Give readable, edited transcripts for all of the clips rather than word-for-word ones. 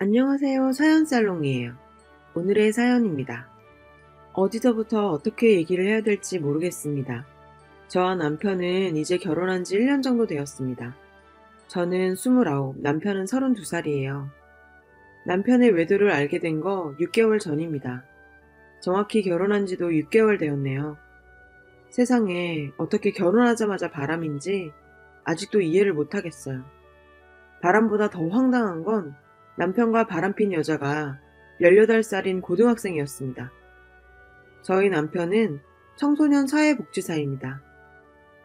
안녕하세요. 사연살롱이에요. 오늘의 사연입니다. 어디서부터 어떻게 얘기를 해야 될지 모르겠습니다. 저와 남편은 이제 결혼한 지 1년 정도 되었습니다. 저는 29, 남편은 32살이에요. 남편의 외도를 알게 된 거 6개월 전입니다. 정확히 결혼한 지도 6개월 되었네요. 세상에 어떻게 결혼하자마자 바람인지 아직도 이해를 못하겠어요. 바람보다 더 황당한 건 남편과 바람핀 여자가 18살인 고등학생이었습니다. 저희 남편은 청소년 사회복지사입니다.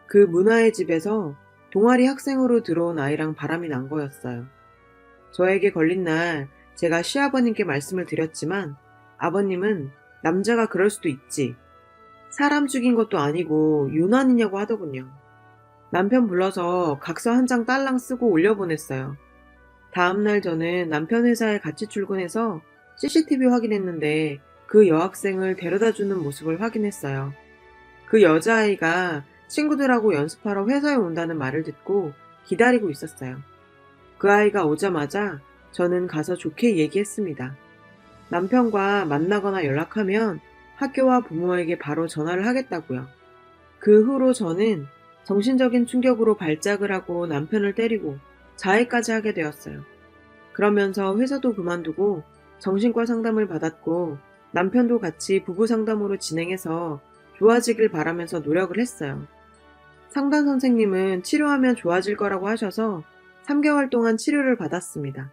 그 문화의 집에서 동아리 학생으로 들어온 아이랑 바람이 난 거였어요. 저에게 걸린 날 제가 시아버님께 말씀을 드렸지만 아버님은 남자가 그럴 수도 있지. 사람 죽인 것도 아니고 유난이냐고 하더군요. 남편 불러서 각서 한 장 딸랑 쓰고 올려보냈어요. 다음날 저는 남편 회사에 같이 출근해서 CCTV 확인했는데 그 여학생을 데려다주는 모습을 확인했어요. 그 여자아이가 친구들하고 연습하러 회사에 온다는 말을 듣고 기다리고 있었어요. 그 아이가 오자마자 저는 가서 좋게 얘기했습니다. 남편과 만나거나 연락하면 학교와 부모에게 바로 전화를 하겠다고요. 그 후로 저는 정신적인 충격으로 발작을 하고 남편을 때리고 자해까지 하게 되었어요. 그러면서 회사도 그만두고 정신과 상담을 받았고 남편도 같이 부부 상담으로 진행해서 좋아지길 바라면서 노력을 했어요. 상담 선생님은 치료하면 좋아질 거라고 하셔서 3개월 동안 치료를 받았습니다.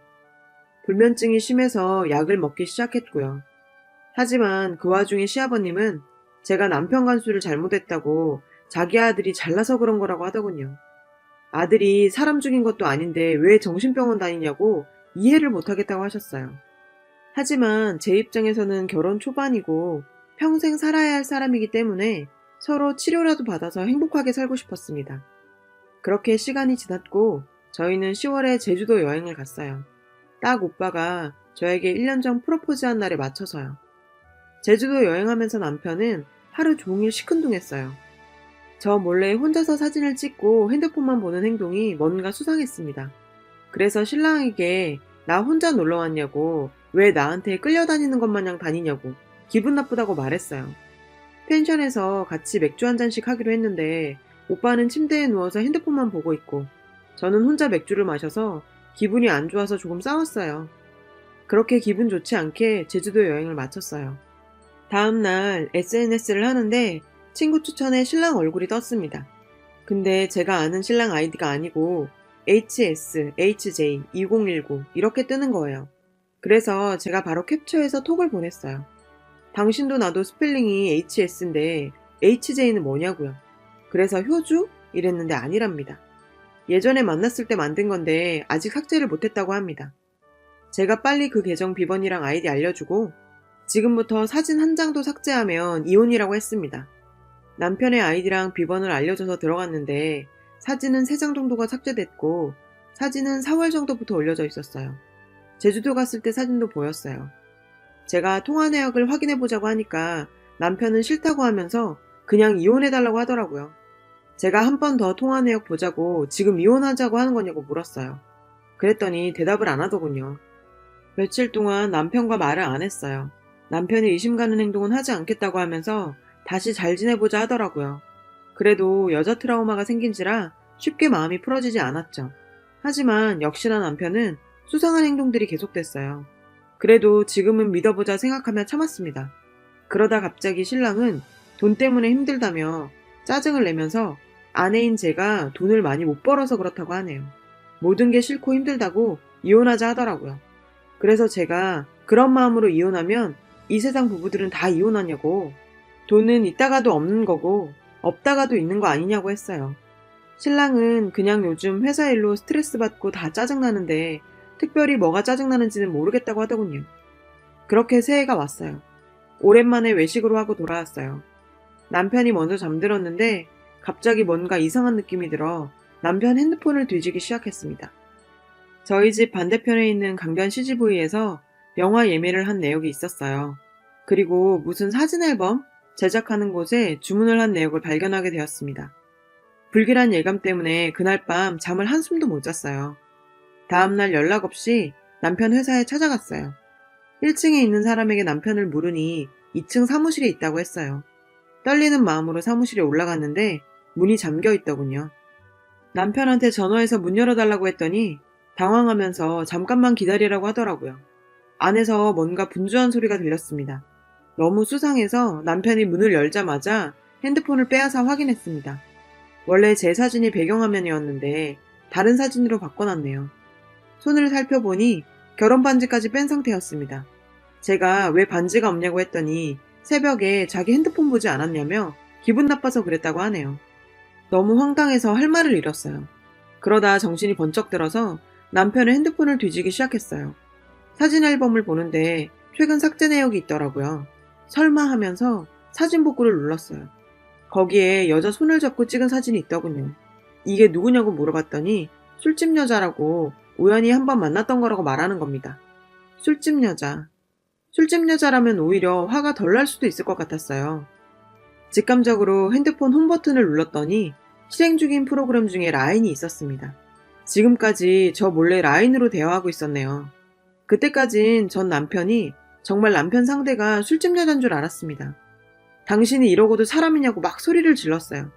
불면증이 심해서 약을 먹기 시작했고요. 하지만 그 와중에 시아버님은 제가 남편 간수를 잘못했다고 자기 아들이 잘나서 그런 거라고 하더군요. 아들이 사람 죽인 것도 아닌데 왜 정신병원 다니냐고 이해를 못하겠다고 하셨어요. 하지만 제 입장에서는 결혼 초반이고 평생 살아야 할 사람이기 때문에 서로 치료라도 받아서 행복하게 살고 싶었습니다. 그렇게 시간이 지났고 저희는 10월에 제주도 여행을 갔어요. 딱 오빠가 저에게 1년 전 프로포즈한 날에 맞춰서요. 제주도 여행하면서 남편은 하루 종일 시큰둥했어요. 저 몰래 혼자서 사진을 찍고 핸드폰만 보는 행동이 뭔가 수상했습니다. 그래서 신랑에게 나 혼자 놀러 왔냐고, 왜 나한테 끌려다니는 것 마냥 다니냐고 기분 나쁘다고 말했어요. 펜션에서 같이 맥주 한 잔씩 하기로 했는데 오빠는 침대에 누워서 핸드폰만 보고 있고 저는 혼자 맥주를 마셔서 기분이 안 좋아서 조금 싸웠어요. 그렇게 기분 좋지 않게 제주도 여행을 마쳤어요. 다음날 SNS를 하는데 친구 추천에 신랑 얼굴이 떴습니다. 근데 제가 아는 신랑 아이디가 아니고 HS, HJ, 2019 이렇게 뜨는 거예요. 그래서 제가 바로 캡처해서 톡을 보냈어요. 당신도 나도 스펠링이 HS인데 HJ는 뭐냐고요. 그래서 효주? 이랬는데 아니랍니다. 예전에 만났을 때 만든 건데 아직 삭제를 못했다고 합니다. 제가 빨리 그 계정 비번이랑 아이디 알려주고 지금부터 사진 한 장도 삭제하면 이혼이라고 했습니다. 남편의 아이디랑 비번을 알려줘서 들어갔는데 사진은 3장 정도가 삭제됐고 사진은 4월 정도부터 올려져 있었어요. 제주도 갔을 때 사진도 보였어요. 제가 통화 내역을 확인해보자고 하니까 남편은 싫다고 하면서 그냥 이혼해달라고 하더라고요. 제가 한 번 더 통화 내역 보자고 지금 이혼하자고 하는 거냐고 물었어요. 그랬더니 대답을 안 하더군요. 며칠 동안 남편과 말을 안 했어요. 남편이 의심 가는 행동은 하지 않겠다고 하면서 다시 잘 지내보자 하더라고요. 그래도 여자 트라우마가 생긴지라 쉽게 마음이 풀어지지 않았죠. 하지만 역시나 남편은 수상한 행동들이 계속됐어요. 그래도 지금은 믿어보자 생각하며 참았습니다. 그러다 갑자기 신랑은 돈 때문에 힘들다며 짜증을 내면서 아내인 제가 돈을 많이 못 벌어서 그렇다고 하네요. 모든 게 싫고 힘들다고 이혼하자 하더라고요. 그래서 제가 그런 마음으로 이혼하면 이 세상 부부들은 다 이혼하냐고, 돈은 있다가도 없는 거고 없다가도 있는 거 아니냐고 했어요. 신랑은 그냥 요즘 회사 일로 스트레스 받고 다 짜증나는데 특별히 뭐가 짜증나는지는 모르겠다고 하더군요. 그렇게 새해가 왔어요. 오랜만에 외식으로 하고 돌아왔어요. 남편이 먼저 잠들었는데 갑자기 뭔가 이상한 느낌이 들어 남편 핸드폰을 뒤지기 시작했습니다. 저희 집 반대편에 있는 강변 CGV에서 영화 예매를 한 내역이 있었어요. 그리고 무슨 사진 앨범 제작하는 곳에 주문을 한 내역을 발견하게 되었습니다. 불길한 예감 때문에 그날 밤 잠을 한숨도 못 잤어요. 다음날 연락 없이 남편 회사에 찾아갔어요. 1층에 있는 사람에게 남편을 물으니 2층 사무실에 있다고 했어요. 떨리는 마음으로 사무실에 올라갔는데 문이 잠겨 있더군요. 남편한테 전화해서 문 열어달라고 했더니 당황하면서 잠깐만 기다리라고 하더라고요. 안에서 뭔가 분주한 소리가 들렸습니다. 너무 수상해서 남편이 문을 열자마자 핸드폰을 빼앗아 확인했습니다. 원래 제 사진이 배경화면이었는데 다른 사진으로 바꿔놨네요. 손을 살펴보니 결혼 반지까지 뺀 상태였습니다. 제가 왜 반지가 없냐고 했더니 새벽에 자기 핸드폰 보지 않았냐며 기분 나빠서 그랬다고 하네요. 너무 황당해서 할 말을 잃었어요. 그러다 정신이 번쩍 들어서 남편의 핸드폰을 뒤지기 시작했어요. 사진 앨범을 보는데 최근 삭제 내역이 있더라고요. 설마 하면서 사진 복구를 눌렀어요. 거기에 여자 손을 잡고 찍은 사진이 있더군요. 이게 누구냐고 물어봤더니 술집 여자라고 우연히 한번 만났던 거라고 말하는 겁니다. 술집 여자. 술집 여자라면 오히려 화가 덜 날 수도 있을 것 같았어요. 직감적으로 핸드폰 홈 버튼을 눌렀더니 실행 중인 프로그램 중에 라인이 있었습니다. 지금까지 저 몰래 라인으로 대화하고 있었네요. 그때까진 전 남편이 정말 남편 상대가 술집 여잔 줄 알았습니다. 당신이 이러고도 사람이냐고 막 소리를 질렀어요.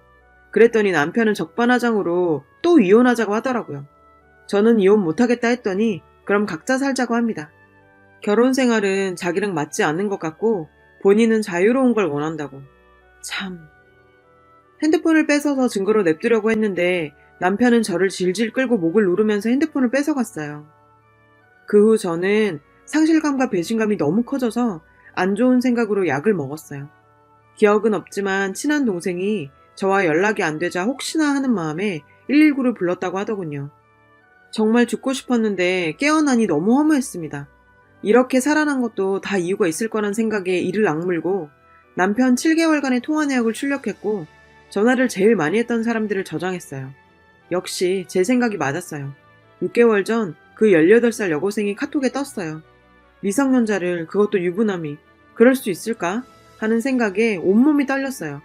그랬더니 남편은 적반하장으로 또 이혼하자고 하더라고요. 저는 이혼 못하겠다 했더니 그럼 각자 살자고 합니다. 결혼 생활은 자기랑 맞지 않는 것 같고 본인은 자유로운 걸 원한다고. 참. 핸드폰을 뺏어서 증거로 냅두려고 했는데 남편은 저를 질질 끌고 목을 누르면서 핸드폰을 뺏어갔어요. 그 후 저는 상실감과 배신감이 너무 커져서 안 좋은 생각으로 약을 먹었어요. 기억은 없지만 친한 동생이 저와 연락이 안 되자 혹시나 하는 마음에 119를 불렀다고 하더군요. 정말 죽고 싶었는데 깨어나니 너무 허무했습니다. 이렇게 살아난 것도 다 이유가 있을 거란 생각에 이를 악물고 남편 7개월간의 통화 내역을 출력했고 전화를 제일 많이 했던 사람들을 저장했어요. 역시 제 생각이 맞았어요. 6개월 전 그 18살 여고생이 카톡에 떴어요. 미성년자를, 그것도 유부남이 그럴 수 있을까? 하는 생각에 온몸이 떨렸어요.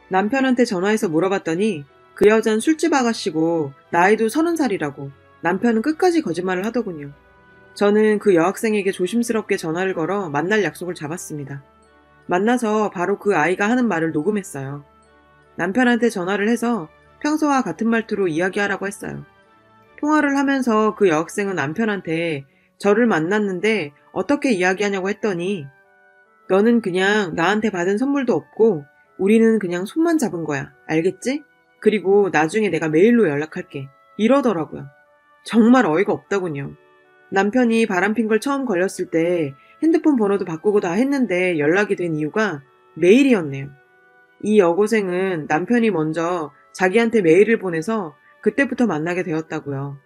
남편한테 전화해서 물어봤더니 그 여잔 술집 아가씨고 나이도 30살이라고 남편은 끝까지 거짓말을 하더군요. 저는 그 여학생에게 조심스럽게 전화를 걸어 만날 약속을 잡았습니다. 만나서 바로 그 아이가 하는 말을 녹음했어요. 남편한테 전화를 해서 평소와 같은 말투로 이야기하라고 했어요. 통화를 하면서 그 여학생은 남편한테 저를 만났는데 어떻게 이야기하냐고 했더니 너는 그냥 나한테 받은 선물도 없고 우리는 그냥 손만 잡은 거야. 알겠지? 그리고 나중에 내가 메일로 연락할게. 이러더라고요. 정말 어이가 없더군요. 남편이 바람핀 걸 처음 걸렸을 때 핸드폰 번호도 바꾸고 다 했는데 연락이 된 이유가 메일이었네요. 이 여고생은 남편이 먼저 자기한테 메일을 보내서 그때부터 만나게 되었다고요.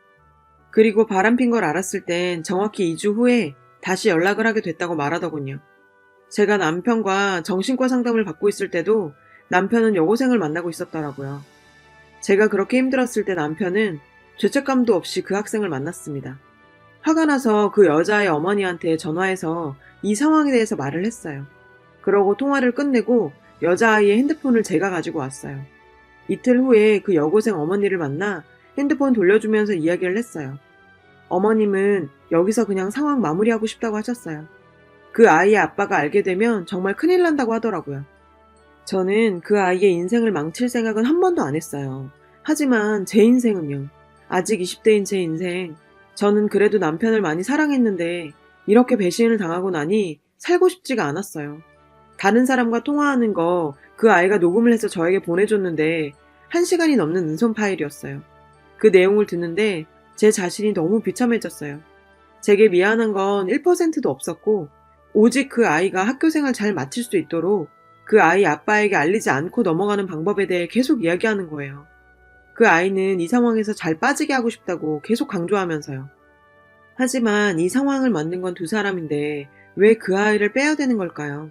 그리고 바람핀 걸 알았을 땐 정확히 2주 후에 다시 연락을 하게 됐다고 말하더군요. 제가 남편과 정신과 상담을 받고 있을 때도 남편은 여고생을 만나고 있었더라고요. 제가 그렇게 힘들었을 때 남편은 죄책감도 없이 그 학생을 만났습니다. 화가 나서 그 여자의 어머니한테 전화해서 이 상황에 대해서 말을 했어요. 그러고 통화를 끝내고 여자아이의 핸드폰을 제가 가지고 왔어요. 이틀 후에 그 여고생 어머니를 만나 핸드폰 돌려주면서 이야기를 했어요. 어머님은 여기서 그냥 상황 마무리하고 싶다고 하셨어요. 그 아이의 아빠가 알게 되면 정말 큰일 난다고 하더라고요. 저는 그 아이의 인생을 망칠 생각은 한 번도 안 했어요. 하지만 제 인생은요. 아직 20대인 제 인생. 저는 그래도 남편을 많이 사랑했는데 이렇게 배신을 당하고 나니 살고 싶지가 않았어요. 다른 사람과 통화하는 거 그 아이가 녹음을 해서 저에게 보내줬는데 1시간이 넘는 은손 파일이었어요. 그 내용을 듣는데 제 자신이 너무 비참해졌어요. 제게 미안한 건 1%도 없었고 오직 그 아이가 학교생활 잘 마칠 수 있도록 그 아이 아빠에게 알리지 않고 넘어가는 방법에 대해 계속 이야기하는 거예요. 그 아이는 이 상황에서 잘 빠지게 하고 싶다고 계속 강조하면서요. 하지만 이 상황을 만든 건 두 사람인데 왜 그 아이를 빼야 되는 걸까요?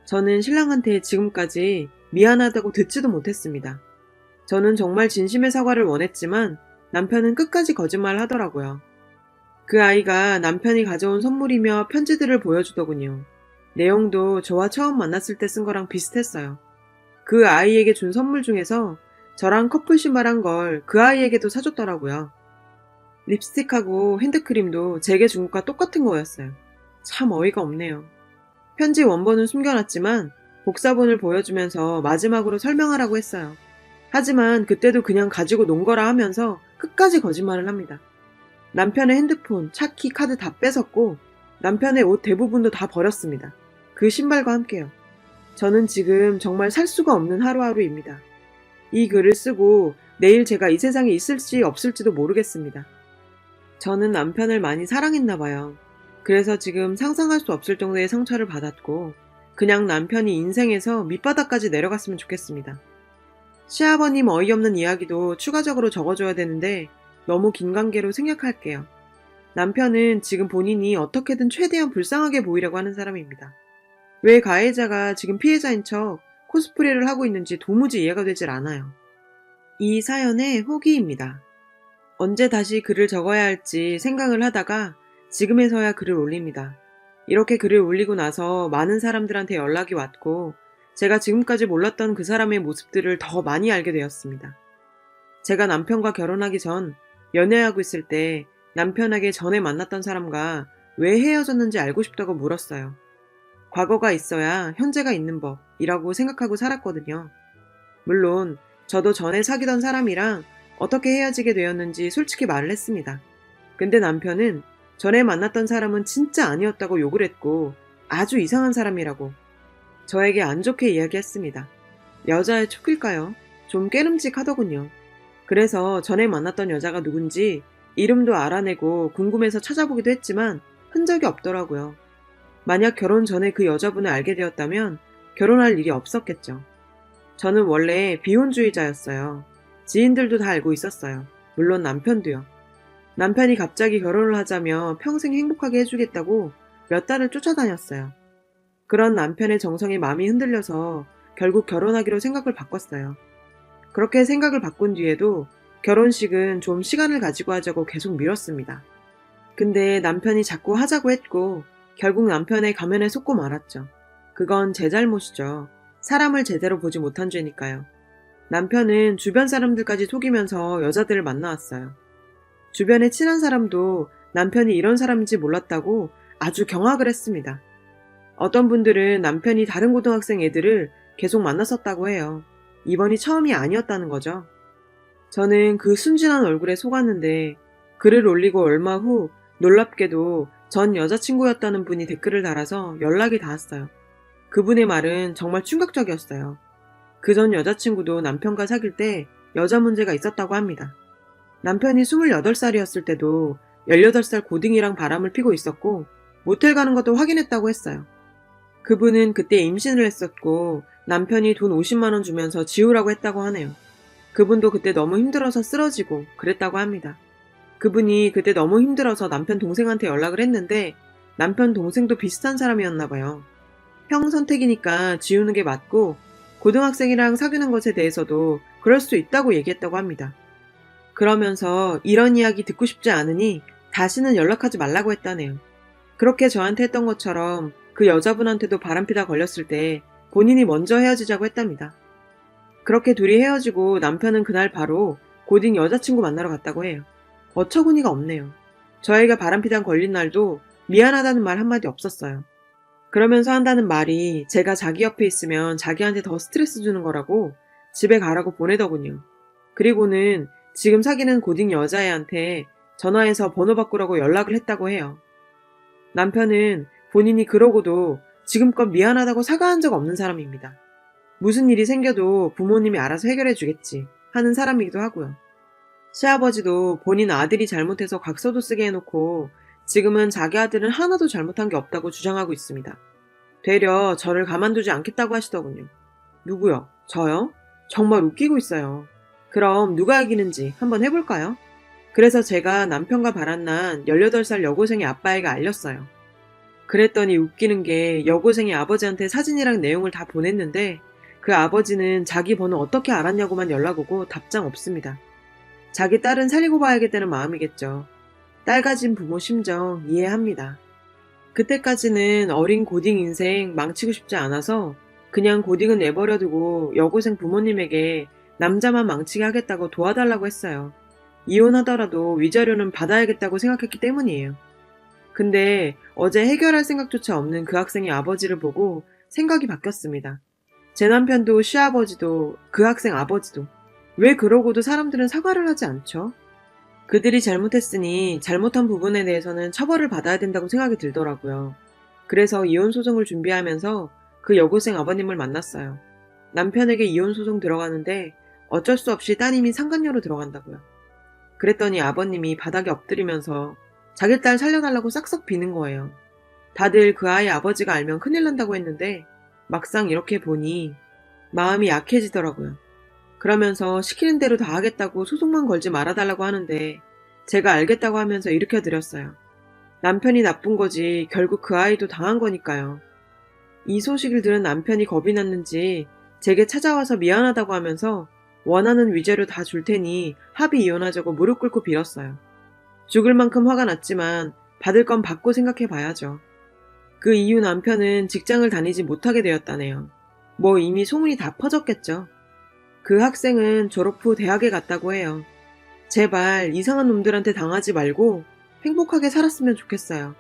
저는 신랑한테 지금까지 미안하다고 듣지도 못했습니다. 저는 정말 진심의 사과를 원했지만 남편은 끝까지 거짓말을 하더라고요. 그 아이가 남편이 가져온 선물이며 편지들을 보여주더군요. 내용도 저와 처음 만났을 때 쓴 거랑 비슷했어요. 그 아이에게 준 선물 중에서 저랑 커플 신발한 걸 그 아이에게도 사줬더라고요. 립스틱하고 핸드크림도 제게 준 것과 똑같은 거였어요. 참 어이가 없네요. 편지 원본은 숨겨놨지만 복사본을 보여주면서 마지막으로 설명하라고 했어요. 하지만 그때도 그냥 가지고 논 거라 하면서 끝까지 거짓말을 합니다. 남편의 핸드폰, 차키, 카드 다 뺏었고 남편의 옷 대부분도 다 버렸습니다. 그 신발과 함께요. 저는 지금 정말 살 수가 없는 하루하루입니다. 이 글을 쓰고 내일 제가 이 세상에 있을지 없을지도 모르겠습니다. 저는 남편을 많이 사랑했나 봐요. 그래서 지금 상상할 수 없을 정도의 상처를 받았고 그냥 남편이 인생에서 밑바닥까지 내려갔으면 좋겠습니다. 시아버님 어이없는 이야기도 추가적으로 적어줘야 되는데 너무 긴 관계로 생략할게요. 남편은 지금 본인이 어떻게든 최대한 불쌍하게 보이려고 하는 사람입니다. 왜 가해자가 지금 피해자인 척 코스프레를 하고 있는지 도무지 이해가 되질 않아요. 이 사연의 후기입니다. 언제 다시 글을 적어야 할지 생각을 하다가 지금에서야 글을 올립니다. 이렇게 글을 올리고 나서 많은 사람들한테 연락이 왔고 제가 지금까지 몰랐던 그 사람의 모습들을 더 많이 알게 되었습니다. 제가 남편과 결혼하기 전 연애하고 있을 때 남편에게 전에 만났던 사람과 왜 헤어졌는지 알고 싶다고 물었어요. 과거가 있어야 현재가 있는 법이라고 생각하고 살았거든요. 물론 저도 전에 사귀던 사람이랑 어떻게 헤어지게 되었는지 솔직히 말을 했습니다. 근데 남편은 전에 만났던 사람은 진짜 아니었다고 욕을 했고 아주 이상한 사람이라고 저에게 안 좋게 이야기했습니다. 여자의 촉일까요? 좀 깨름직하더군요. 그래서 전에 만났던 여자가 누군지 이름도 알아내고 궁금해서 찾아보기도 했지만 흔적이 없더라고요. 만약 결혼 전에 그 여자분을 알게 되었다면 결혼할 일이 없었겠죠. 저는 원래 비혼주의자였어요. 지인들도 다 알고 있었어요. 물론 남편도요. 남편이 갑자기 결혼을 하자며 평생 행복하게 해주겠다고 몇 달을 쫓아다녔어요. 그런 남편의 정성에 마음이 흔들려서 결국 결혼하기로 생각을 바꿨어요. 그렇게 생각을 바꾼 뒤에도 결혼식은 좀 시간을 가지고 하자고 계속 미뤘습니다. 근데 남편이 자꾸 하자고 했고 결국 남편의 가면에 속고 말았죠. 그건 제 잘못이죠. 사람을 제대로 보지 못한 죄니까요. 남편은 주변 사람들까지 속이면서 여자들을 만나왔어요. 주변에 친한 사람도 남편이 이런 사람인지 몰랐다고 아주 경악을 했습니다. 어떤 분들은 남편이 다른 고등학생 애들을 계속 만났었다고 해요. 이번이 처음이 아니었다는 거죠. 저는 그 순진한 얼굴에 속았는데 글을 올리고 얼마 후 놀랍게도 전 여자친구였다는 분이 댓글을 달아서 연락이 닿았어요. 그분의 말은 정말 충격적이었어요. 그 전 여자친구도 남편과 사귈 때 여자 문제가 있었다고 합니다. 남편이 28살이었을 때도 18살 고딩이랑 바람을 피고 있었고 모텔 가는 것도 확인했다고 했어요. 그분은 그때 임신을 했었고 남편이 돈 50만 원 주면서 지우라고 했다고 하네요. 그분도 그때 너무 힘들어서 쓰러지고 그랬다고 합니다. 그분이 그때 너무 힘들어서 남편 동생한테 연락을 했는데 남편 동생도 비슷한 사람이었나 봐요. 형 선택이니까 지우는 게 맞고 고등학생이랑 사귀는 것에 대해서도 그럴 수 있다고 얘기했다고 합니다. 그러면서 이런 이야기 듣고 싶지 않으니 다시는 연락하지 말라고 했다네요. 그렇게 저한테 했던 것처럼 그 여자분한테도 바람피다 걸렸을 때 본인이 먼저 헤어지자고 했답니다. 그렇게 둘이 헤어지고 남편은 그날 바로 고딩 여자친구 만나러 갔다고 해요. 어처구니가 없네요. 저희가 바람피다 걸린 날도 미안하다는 말 한마디 없었어요. 그러면서 한다는 말이 제가 자기 옆에 있으면 자기한테 더 스트레스 주는 거라고 집에 가라고 보내더군요. 그리고는 지금 사귀는 고딩 여자애한테 전화해서 번호 바꾸라고 연락을 했다고 해요. 남편은 본인이 그러고도 지금껏 미안하다고 사과한 적 없는 사람입니다. 무슨 일이 생겨도 부모님이 알아서 해결해 주겠지 하는 사람이기도 하고요. 시아버지도 본인 아들이 잘못해서 각서도 쓰게 해놓고 지금은 자기 아들은 하나도 잘못한 게 없다고 주장하고 있습니다. 되려 저를 가만두지 않겠다고 하시더군요. 누구요? 저요? 정말 웃기고 있어요. 그럼 누가 이기는지 한번 해볼까요? 그래서 제가 남편과 바람난 18살 여고생의 아빠에게 알렸어요. 그랬더니 웃기는 게 여고생이 아버지한테 사진이랑 내용을 다 보냈는데 그 아버지는 자기 번호 어떻게 알았냐고만 연락 오고 답장 없습니다. 자기 딸은 살리고 봐야겠다는 마음이겠죠. 딸 가진 부모 심정 이해합니다. 그때까지는 어린 고딩 인생 망치고 싶지 않아서 그냥 고딩은 내버려두고 여고생 부모님에게 남자만 망치게 하겠다고 도와달라고 했어요. 이혼하더라도 위자료는 받아야겠다고 생각했기 때문이에요. 근데 어제 해결할 생각조차 없는 그 학생의 아버지를 보고 생각이 바뀌었습니다. 제 남편도 시아버지도 그 학생 아버지도 왜 그러고도 사람들은 사과를 하지 않죠? 그들이 잘못했으니 잘못한 부분에 대해서는 처벌을 받아야 된다고 생각이 들더라고요. 그래서 이혼 소송을 준비하면서 그 여고생 아버님을 만났어요. 남편에게 이혼 소송 들어가는데 어쩔 수 없이 따님이 상간녀로 들어간다고요. 그랬더니 아버님이 바닥에 엎드리면서 자기 딸 살려달라고 싹싹 비는 거예요. 다들 그 아이 아버지가 알면 큰일 난다고 했는데 막상 이렇게 보니 마음이 약해지더라고요. 그러면서 시키는 대로 다 하겠다고 소송만 걸지 말아달라고 하는데 제가 알겠다고 하면서 일으켜드렸어요. 남편이 나쁜 거지 결국 그 아이도 당한 거니까요. 이 소식을 들은 남편이 겁이 났는지 제게 찾아와서 미안하다고 하면서 원하는 위자료 다 줄 테니 합의 이혼하자고 무릎 꿇고 빌었어요. 죽을 만큼 화가 났지만 받을 건 받고 생각해 봐야죠. 그 이후 남편은 직장을 다니지 못하게 되었다네요. 뭐 이미 소문이 다 퍼졌겠죠. 그 학생은 졸업 후 대학에 갔다고 해요. 제발 이상한 놈들한테 당하지 말고 행복하게 살았으면 좋겠어요.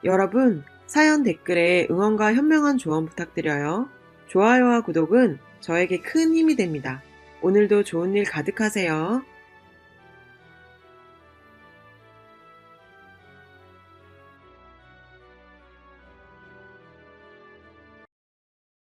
여러분, 사연 댓글에 응원과 현명한 조언 부탁드려요. 좋아요와 구독은 저에게 큰 힘이 됩니다. 오늘도 좋은 일 가득하세요.